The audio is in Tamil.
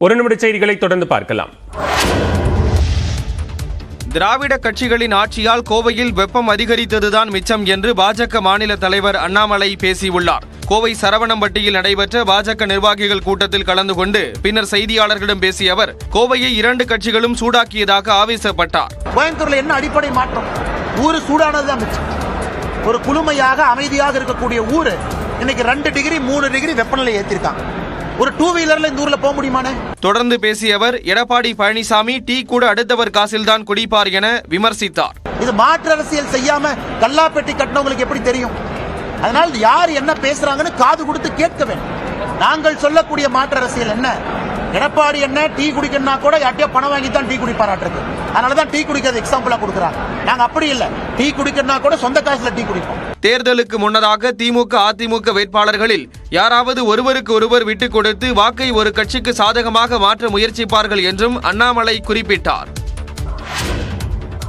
ஒரு நிமிட செய்திகளை தொடர்ந்து பார்க்கலாம். திராவிட கட்சிகளின் ஆட்சியால் கோவையில் வெப்பம் அதிகரித்ததுதான் மிச்சம் என்று பாஜக மாநில தலைவர் அண்ணாமலை பேசியுள்ளார். கோவை சரவணம்பட்டியில் நடைபெற்ற பாஜக நிர்வாகிகள் கூட்டத்தில் கலந்து கொண்டு பின்னர் செய்தியாளர்களிடம் பேசிய அவர் கோவையை 2 கட்சிகளும் சூடாக்கியதாக ஆவேசப்பட்டார். கோயம்புத்தூர்ல என்ன அடிப்படை மாற்றம்? ஊரு சூடானதுதான் மிச்சம். ஒரு குளுமையாக அமைதியாக இருக்கக்கூடிய ஊரு இன்னைக்கு 2 டிகிரி 3 டிகிரி வெப்பநிலை ஏற்றிருக்காங்க. ஒரு 2 வீலர்ல இந்த ஊர்ல போக முடியுமானே? தொடர்ந்து பேசிய அவர் எடப்பாடி பழனிசாமி டீ கூட அடுத்தவர் காசில்தான் குடிப்பார் என விமர்சித்தார். இது மாற்று அரசியல் செய்யாம கல்லாப்பெட்டி கட்டினவங்களுக்கு எப்படி தெரியும்? அதனால் யார் என்ன பேசுறாங்கன்னு காது கொடுத்து கேட்க வேண்டும். நாங்கள் சொல்லக்கூடிய மாற்று அரசியல் என்ன? எடப்பாடி என்ன டீ குடிக்கணும்னா கூட யார்ட்டையோ பணம் வாங்கி தான் டீ குடிப்பாராட்டிருக்கு. அதனாலதான் டீ குடிக்கிறது எக்ஸாம்பிளா கொடுக்குறாங்க. நாங்க அப்படி இல்ல, டீ குடிக்கணும்னா கூட சொந்த காசுல டீ குடிப்போம். தேர்தலுக்கு முன்னதாக திமுக அதிமுக வேட்பாளர்களில் யாராவது ஒருவருக்கு ஒருவர் விட்டுக் கொடுத்து வாக்கை ஒரு கட்சிக்கு சாதகமாக மாற்ற முயற்சிப்பார்கள் என்றும் அண்ணாமலை குறிப்பிட்டார்.